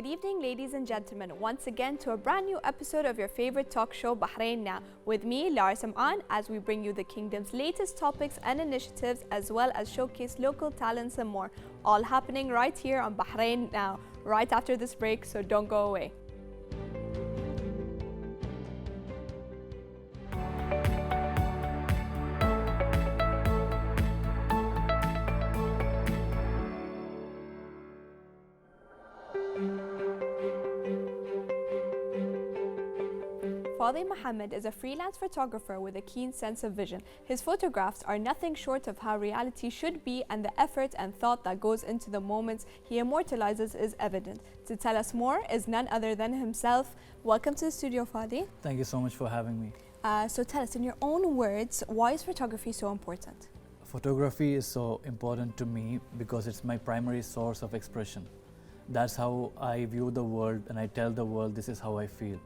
Good evening, ladies and gentlemen, once again to a brand new episode of your favorite talk show, Bahrain Now, with me, Lara Sam'an, as we bring you the kingdom's latest topics and initiatives, as well as showcase local talents and more, all happening right here on Bahrain Now, right after this break, so don't go away. Fadhi Mohammed is a freelance photographer with a keen sense of vision. His photographs are nothing short of how reality should be, and the effort and thought that goes into the moments he immortalizes is evident. To tell us more is none other than himself. Welcome to the studio, Fadhi. Thank you so much for having me. So tell us, in your own words, why is photography so important? Photography is so important to me because it's my primary source of expression. That's how I view the world, and I tell the world this is how I feel.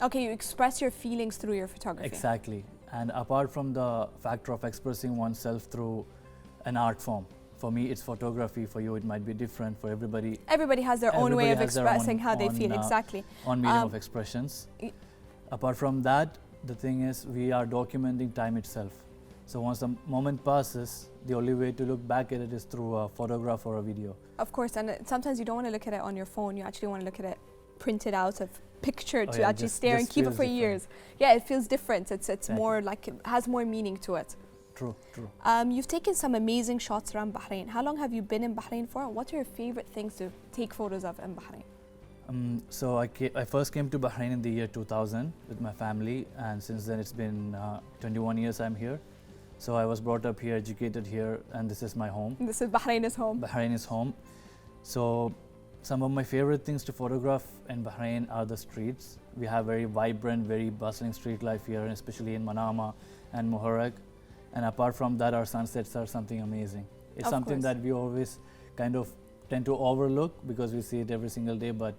Okay, you express your feelings through your photography. Exactly. And apart from the factor of expressing oneself through an art form, for me it's photography, for you it might be different, for everybody. Everybody has their own way of expressing how they feel, exactly. On medium of expressions. Apart from that, the thing is we are documenting time itself. So once the moment passes, the only way to look back at it is through a photograph or a video. Of course, and sometimes you don't want to look at it on your phone, you actually want to look at it printed out of picture to actually stare and keep it for years. Yeah, it feels different. It's exactly. More like it has more meaning to it. True. You've taken some amazing shots around Bahrain. How long have you been in Bahrain for? What are your favorite things to take photos of in Bahrain? So I first came to Bahrain in the year 2000 with my family, and since then it's been 21 years I'm here. So I was brought up here, educated here, and this is my home. This is Bahrain is home. Bahrain is home. So some of my favorite things to photograph in Bahrain are the streets. We have very vibrant, very bustling street life here, especially in Manama and Muharraq. And apart from that, our sunsets are something amazing. It's something that we always kind of tend to overlook because we see it every single day. But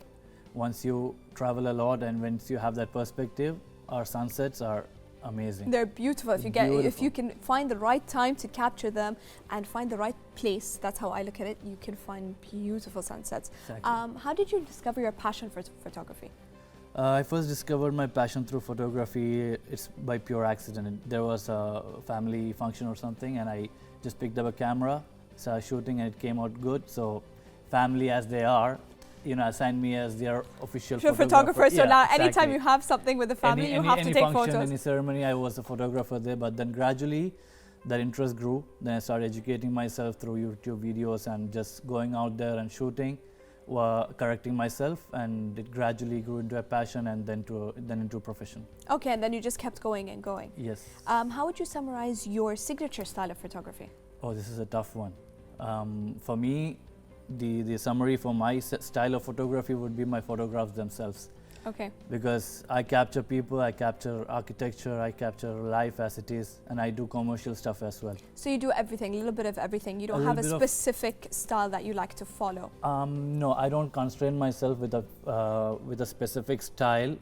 once you travel a lot and once you have that perspective, our sunsets are amazing. They're beautiful. If you can find the right time to capture them and find the right place, that's how I look at it, you can find beautiful sunsets. Exactly. How did you discover your passion for photography? I first discovered my passion through photography. It's by pure accident. There was a family function or something, and I just picked up a camera, started shooting, and it came out good. So family as they are, assigned me as their official photographer. So now anytime you have something with the family, you have to take photos. Any ceremony, I was a photographer there. But then gradually, that interest grew. Then I started educating myself through YouTube videos and just going out there and shooting, correcting myself, and it gradually grew into a passion and then into a profession. Okay, and then you just kept going and going. Yes. How would you summarize your signature style of photography? Oh, this is a tough one. For me, the summary for my style of photography would be my photographs themselves. Okay. Because I capture people, I capture architecture, I capture life as it is, and I do commercial stuff as well. So you do everything, a little bit of everything. You don't have a specific style that you like to follow? No, I don't constrain myself with a specific style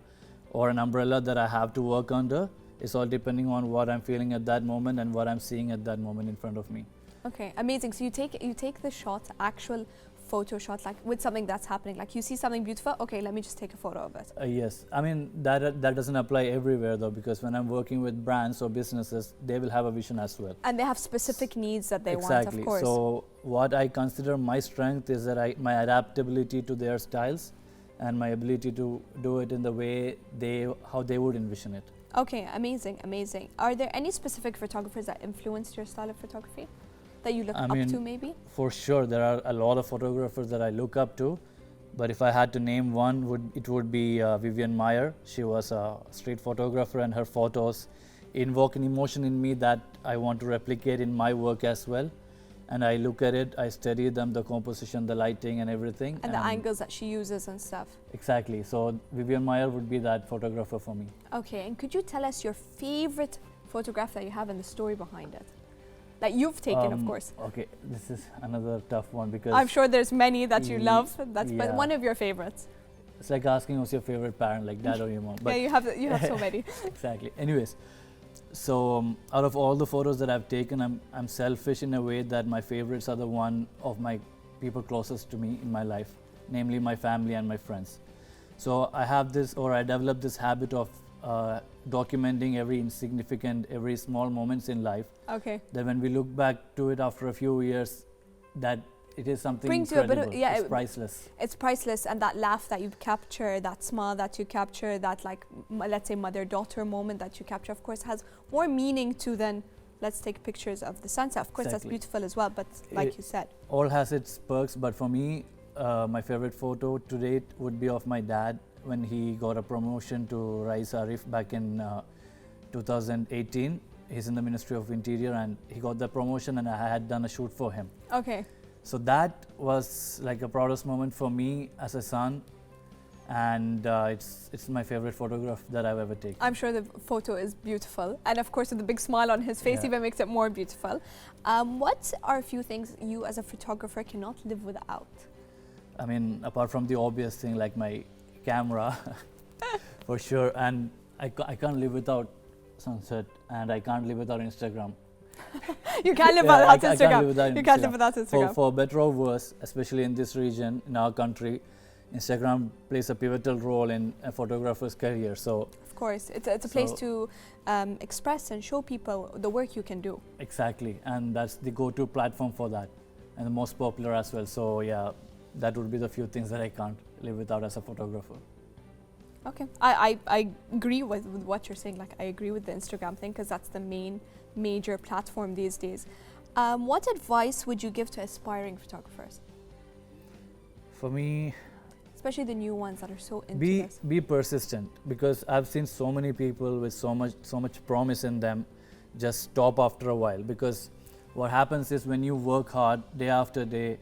or an umbrella that I have to work under. It's all depending on what I'm feeling at that moment and what I'm seeing at that moment in front of me. Okay, amazing. So you take the shot, actual photo shot, like with something that's happening. Like you see something beautiful, okay, let me just take a photo of it. Yes, I mean that doesn't apply everywhere though, because when I'm working with brands or businesses, they will have a vision as well. And they have specific needs that they want, of course. So what I consider my strength is that my adaptability to their styles and my ability to do it in the way how they would envision it. Okay, amazing. Are there any specific photographers that influenced your style of photography that you look up to, maybe? For sure, there are a lot of photographers that I look up to, but if I had to name one, it would be Vivian Maier. She was a street photographer, and her photos invoke an emotion in me that I want to replicate in my work as well. And I look at it, I study them, the composition, the lighting and everything. And the angles that she uses and stuff. Exactly. So Vivian Maier would be that photographer for me. Okay, and could you tell us your favorite photograph that you have and the story behind it? That you've taken, of course. Okay, this is another tough one because I'm sure there's many that you love. But one of your favorites. It's like asking who's your favorite parent, like dad or your mom. But yeah, you have so many. Exactly. Anyways, so out of all the photos that I've taken, I'm selfish in a way that my favorites are the one of my people closest to me in my life. namely my family and my friends. So I developed this habit of documenting every insignificant, every small moments in life. Okay. That when we look back to it after a few years, that it is something Brings you a incredible. bit of, yeah, it's priceless. It's priceless, and that laugh that you capture, that smile that you capture, that like let's say mother-daughter moment that you capture, of course, has more meaning to than let's take pictures of the sunset. Of course, that's beautiful as well, but like you said, all has its perks. But for me, my favorite photo to date would be of my dad when he got a promotion to Rais Arif back in 2018. He's in the Ministry of Interior, and he got the promotion, and I had done a shoot for him. Okay. So that was like a proudest moment for me as a son, and it's my favorite photograph that I've ever taken. I'm sure the photo is beautiful, and of course with the big smile on his face even makes it more beautiful. What are a few things you as a photographer cannot live without? I mean, apart from the obvious thing like my camera, for sure, and I can't live without sunset, and I can't live without Instagram. You can't live without Instagram. I can't live without you can't live without Instagram. For better or worse, especially in this region, in our country, Instagram plays a pivotal role in a photographer's career. So of course, it's a place to express and show people the work you can do. Exactly, and that's the go-to platform for that, and the most popular as well. So yeah, that would be the few things that I can't live without as a photographer. Okay, I agree with what you're saying. Like, I agree with the Instagram thing because that's the major platform these days. What advice would you give to aspiring photographers? For me, especially the new ones that are so into this. Be persistent, because I've seen so many people with so much promise in them just stop after a while. Because what happens is when you work hard day after day,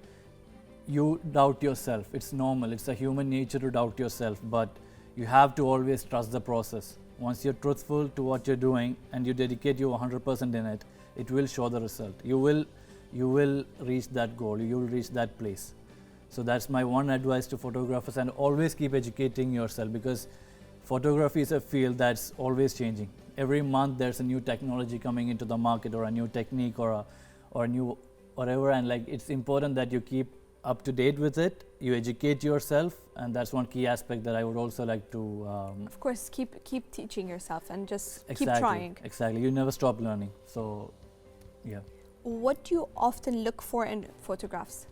you doubt yourself. It's normal. It's a human nature to doubt yourself, but you have to always trust the process. Once you're truthful to what you're doing and you dedicate your 100% in it, it will show the result. You will reach that goal. You will reach that place. So that's my one advice to photographers, and always keep educating yourself, because photography is a field that's always changing. Every month there's a new technology coming into the market, or a new technique, or a new whatever, and like it's important that you keep up to date with it. You educate yourself, and that's one key aspect that I would also like to of course, keep teaching yourself and just exactly, keep trying. Exactly, you never stop learning. So yeah. What do you often look for in photographs?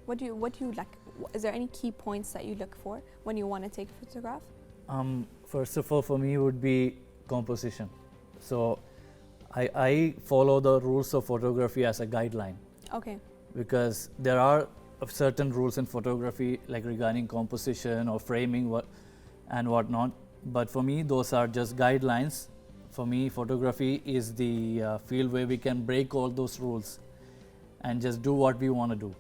What do you like? Is there any key points that you look for when you want to take a photograph? First of all, for me would be composition. So I follow the rules of photography as a guideline. Okay. Because there are certain rules in photography, like regarding composition or framing and whatnot. But for me, those are just guidelines. For me, photography is the field where we can break all those rules and just do what we want to do.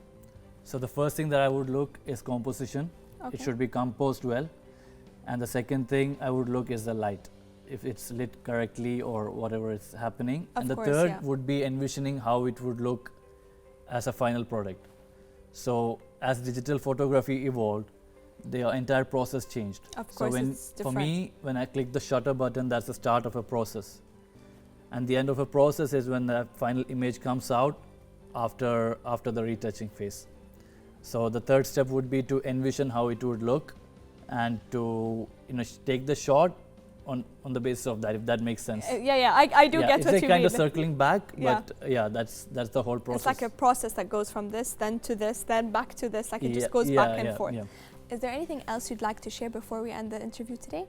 So the first thing that I would look is composition. Okay. It should be composed well. And the second thing I would look is the light, if it's lit correctly or whatever is happening. Of and the course, third yeah. would be envisioning how it would look as a final product. So as digital photography evolved, the entire process changed. Of course, it's different. For me, when I click the shutter button, that's the start of a process. And the end of a process is when the final image comes out after the retouching phase. So the third step would be to envision how it would look, and to take the shot on the basis of that, if that makes sense. I do get what you mean. It's like kind of circling back, Yeah. but yeah, that's the whole process. It's like a process that goes from this, then to this, then back to this. Like it just goes back and forth. Yeah. Is there anything else you'd like to share before we end the interview today?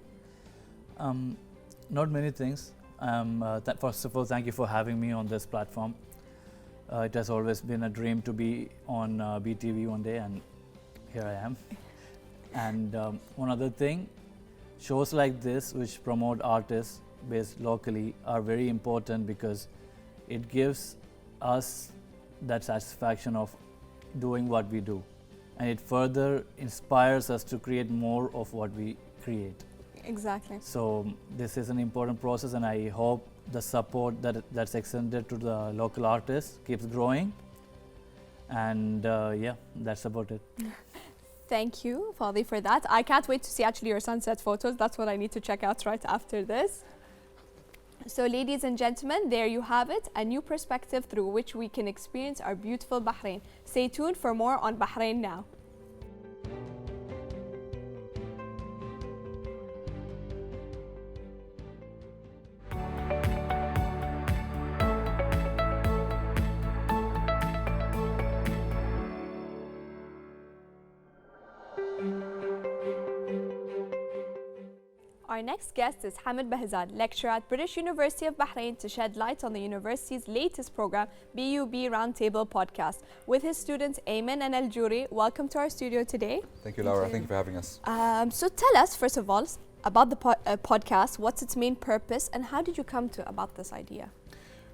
Not many things. First of all, thank you for having me on this platform. It has always been a dream to be on BTV one day, and here I am. And one other thing, shows like this which promote artists based locally are very important, because it gives us that satisfaction of doing what we do, and it further inspires us to create more of what we create. Exactly. So this is an important process, and I hope the support that's extended to the local artists keeps growing. And yeah, that's about it. Thank you, Fadi, for that. I can't wait to see actually your sunset photos. That's what I need to check out right after this. So ladies and gentlemen, there you have it, a new perspective through which we can experience our beautiful Bahrain. Stay tuned for more on Bahrain Now. Our next guest is Hamid Bahzad, lecturer at British University of Bahrain, to shed light on the university's latest program, BUB Roundtable Podcast. With his students Ayman and Al-Juri, welcome to our studio today. Thank you, Laura. Thank you for having us. So tell us, first of all, about the podcast, what's its main purpose, and how did you come to about this idea?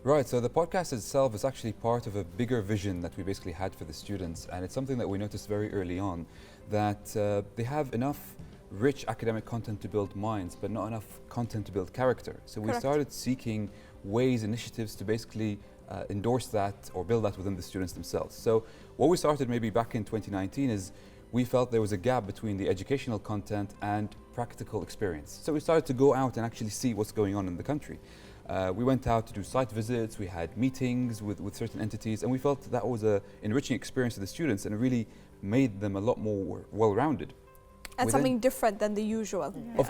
Right, so the podcast itself is actually part of a bigger vision that we basically had for the students, and it's something that we noticed very early on, that they have enough rich academic content to build minds, but not enough content to build character. So we started seeking ways, initiatives to basically endorse that or build that within the students themselves. So what we started maybe back in 2019 is we felt there was a gap between the educational content and practical experience. So we started to go out and actually see what's going on in the country. We went out to do site visits, we had meetings with certain entities, and we felt that was an enriching experience for the students, and it really made them a lot more well-rounded. And something different than the usual. Yeah.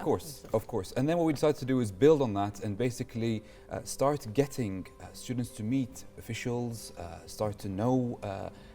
Of course. And then what we decided to do is build on that and basically start getting students to meet officials, start to know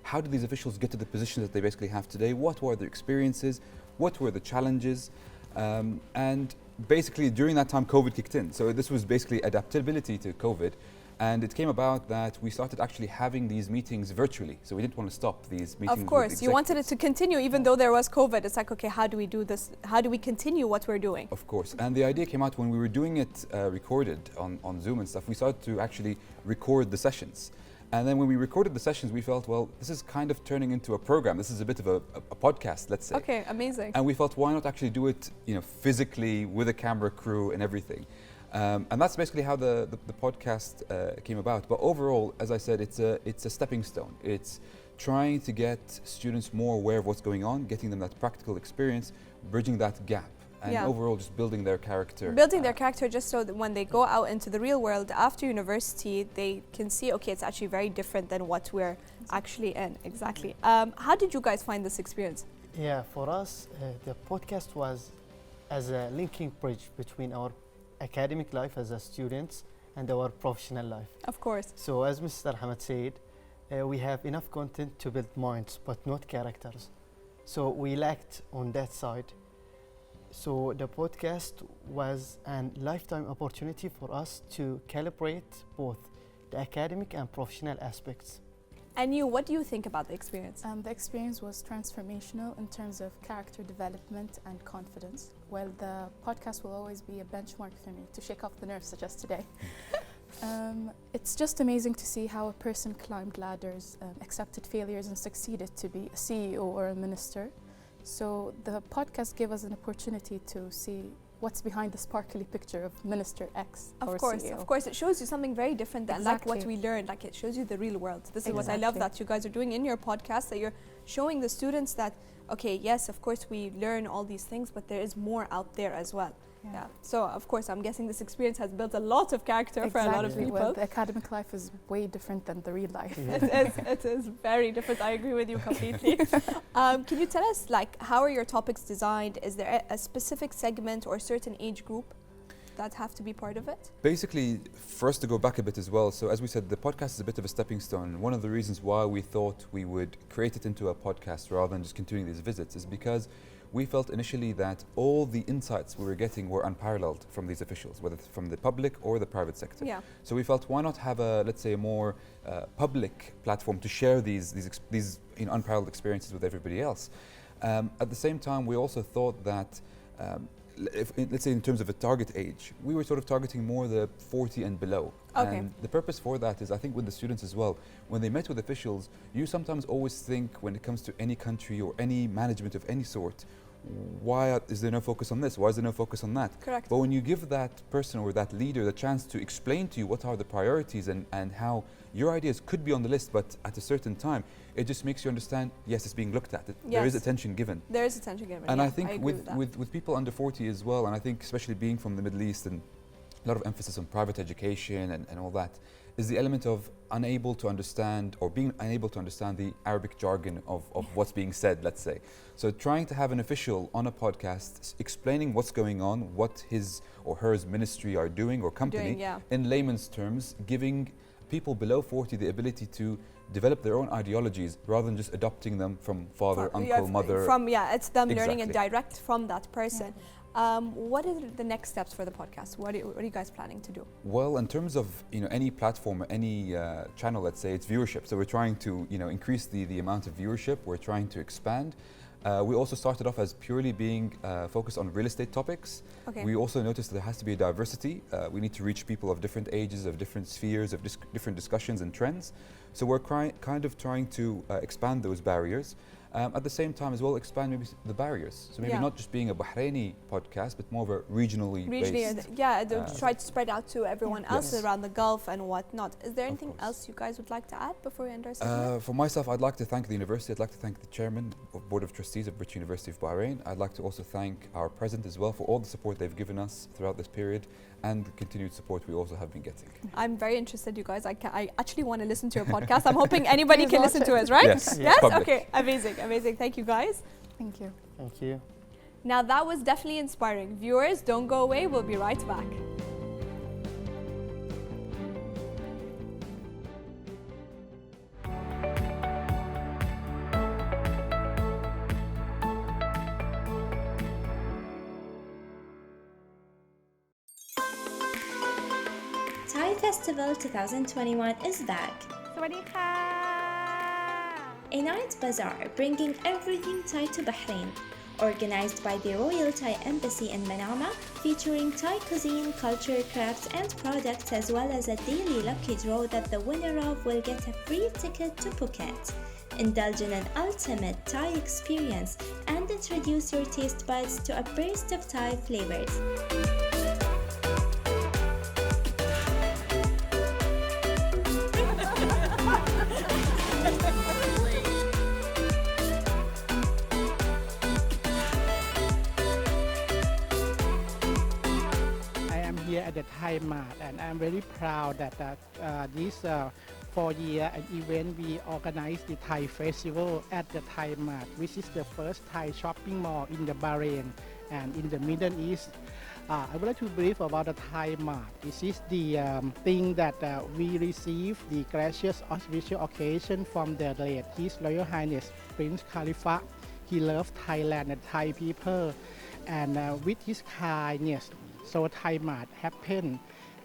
how did these officials get to the position that they basically have today, what were their experiences, what were the challenges, and basically during that time COVID kicked in. So this was basically adaptability to COVID. And it came about that we started actually having these meetings virtually. So we didn't want to stop these meetings. Of course, you wanted it to continue even though there was COVID. It's like, okay, how do we do this? How do we continue what we're doing? Of course. And the idea came out when we were doing it recorded on Zoom and stuff. We started to actually record the sessions. And then when we recorded the sessions, we felt, well, this is kind of turning into a program. This is a bit of a podcast, let's say. Okay, amazing. And we felt, why not actually do it, physically with a camera crew and everything. And that's basically how the podcast came about. But overall, as I said, it's a stepping stone. It's trying to get students more aware of what's going on, getting them that practical experience, bridging that gap, and overall just building their character. Building their character just so that when they go out into the real world after university, they can see, okay, it's actually very different than what we're actually in. Exactly. How did you guys find this experience? Yeah, for us, the podcast was as a linking bridge between our academic life as a students and our professional life. Of course. So as Mr. Hamad said, we have enough content to build minds, but not characters. So we lacked on that side. So the podcast was a lifetime opportunity for us to calibrate both the academic and professional aspects. And you, what do you think about the experience? The experience was transformational in terms of character development and confidence. Well, the podcast will always be a benchmark for me to shake off the nerves such as today. It's just amazing to see how a person climbed ladders, accepted failures and succeeded to be a CEO or a minister. So the podcast gave us an opportunity to see what's behind the sparkly picture of Minister X or CEO. Of course, it shows you something very different than like what we learned. Like it shows you the real world. This is what I love that you guys are doing in your podcast, that you're showing the students that, okay, yes, of course we learn all these things, but there is more out there as well. Yeah. So of course, I'm guessing this experience has built a lot of character for a lot of people. Well, the academic life is way different than the real life. It is very different. I agree with you completely. Can you tell us, like, how are your topics designed? Is there a specific segment or certain age group that have to be part of it? Basically, first to go back a bit as well. So as we said, the podcast is a bit of a stepping stone. One of the reasons why we thought we would create it into a podcast rather than just continuing these visits is because we felt initially that all the insights we were getting were unparalleled from these officials, whether from the public or the private sector. Yeah. So we felt, why not have a, let's say, a more public platform to share these unparalleled experiences with everybody else. At the same time, we also thought that, let's say in terms of a target age, we were sort of targeting more the 40 and below. Okay. And the purpose for that is, I think with the students as well, when they met with officials, you sometimes always think when it comes to any country or any management of any sort, why is there no focus on this? Why is there no focus on that? Correct. But when you give that person or that leader the chance to explain to you what are the priorities and how your ideas could be on the list, but at a certain time, it just makes you understand, yes, it's being looked at. There is attention given. There is attention given. And I think with people under 40 as well, and I think especially being from the Middle East and a lot of emphasis on private education and all that, is the element of unable to understand or being unable to understand the Arabic jargon of what's being said, let's say. So trying to have an official on a podcast explaining what's going on, what his or her ministry are doing or company in layman's terms, giving people below 40 the ability to develop their own ideologies rather than just adopting them from father, uncle, mother. It's them learning it direct from that person. What are the next steps for the podcast? What are you guys planning to do? Well, in terms of any platform, any channel, let's say, it's viewership. So we're trying to increase the amount of viewership. We're trying to expand. We also started off as purely being focused on real estate topics. Okay. We also noticed that there has to be a diversity. We need to reach people of different ages, of different spheres, of different discussions and trends. So we're kind of trying to expand those barriers. At the same time as well, expand maybe the barriers. So maybe not just being a Bahraini podcast, but more of a regionally based. Try to spread out to everyone else Yes. around the Gulf and whatnot. Is there anything else you guys would like to add before we end our segment? For myself, I'd like to thank the university. I'd like to thank the chairman of Board of Trustees of British University of Bahrain. I'd like to also thank our president as well for all the support they've given us throughout this period and the continued support we also have been getting. I'm very interested, you guys. I actually want to listen to your podcast. I'm hoping anybody Please can watch listen to it. us, right? Yes, Yes? public. Okay, amazing, amazing. Thank you, guys. Thank you. Thank you. Now, that was definitely inspiring. Viewers, don't go away. We'll be right back. Thai Festival 2021 is back. A night bazaar bringing everything Thai to Bahrain. Organized by the Royal Thai Embassy in Manama, featuring Thai cuisine, culture, crafts and products, as well as a daily lucky draw that the winner of will get a free ticket to Phuket. Indulge in an ultimate Thai experience and introduce your taste buds to a burst of Thai flavors. I am here at the Thai Mart, and I'm very proud that this 4-year event we organized the Thai Festival at the Thai Mart, which is the first Thai shopping mall in the Bahrain and in the Middle East. I would like to brief about the Thai Mart. This is the thing that we received the gracious auspicious occasion from the late His Royal Highness Prince Khalifa. He loved Thailand and Thai people, and with his kindness, so Thai Mart happened.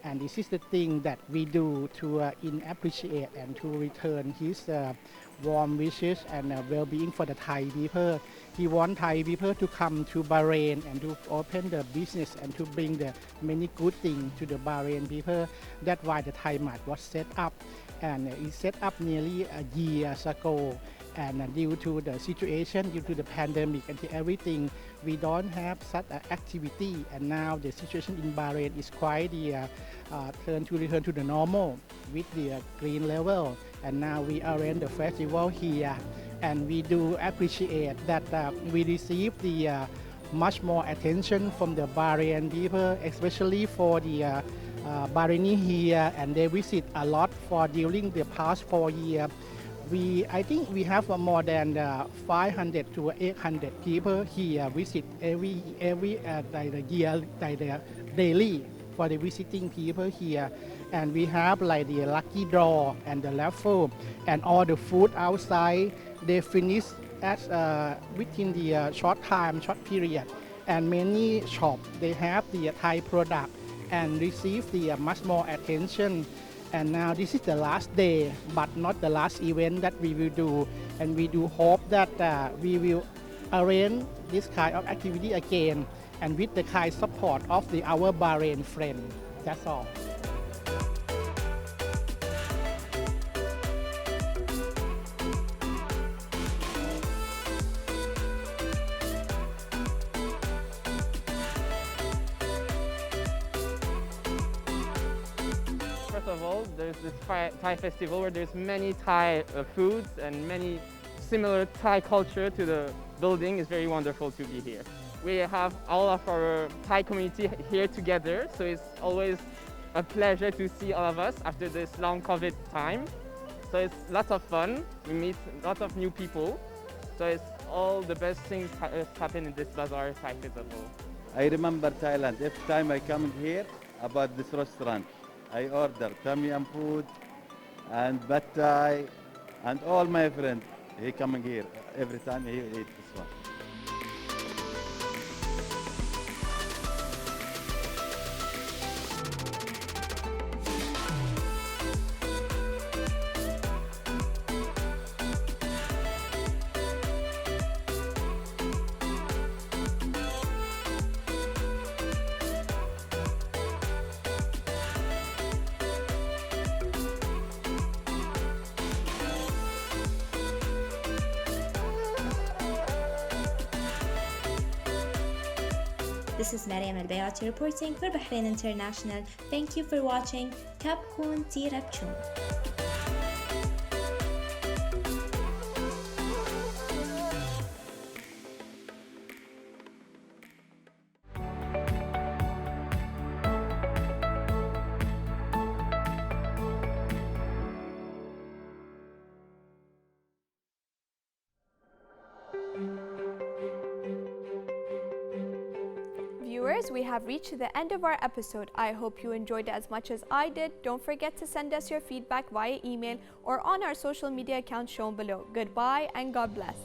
And this is the thing that we do to appreciate and to return his warm wishes and well-being for the Thai people. He wants Thai people to come to Bahrain and to open the business and to bring the many good things to the Bahrain people. That's why the Thai Mart was set up, and it set up nearly a year ago. And due to the situation, due to the pandemic and to everything, we don't have such an activity. And now the situation in Bahrain is quite return to the normal with the green level. And now we arrange the festival here, and we do appreciate that we receive the much more attention from the Bahrain people, especially for the Bahraini here, and they visit a lot for during the past 4 years. I think we have more than 500 to 800 people here visit every year, daily for the visiting people here. And we have like the lucky draw and the raffle and all the food outside. They finish as within the short period. And many shops, they have the Thai product and receive the much more attention. And now this is the last day, but not the last event that we will do. And we do hope that we will arrange this kind of activity again, and with the kind support of our Bahrain friend. That's all. First of all, there's this Thai festival where there's many Thai foods and many similar Thai culture to the building. It's very wonderful to be here. We have all of our Thai community here together, so it's always a pleasure to see all of us after this long COVID time. So it's lots of fun. We meet lots of new people. So it's all the best things happen in this bazaar Thai festival. I remember Thailand. Every time I come here about this restaurant, I order Tom Yum food and Pad Thai, and all my friends, he coming here every time he eat this one. This is Mariam Al-Bayati reporting for Bahrain International. Thank you for watching. Kabkun Tirabchun. Viewers, we have reached the end of our episode. I hope you enjoyed it as much as I did. Don't forget to send us your feedback via email or on our social media accounts shown below. Goodbye and God bless.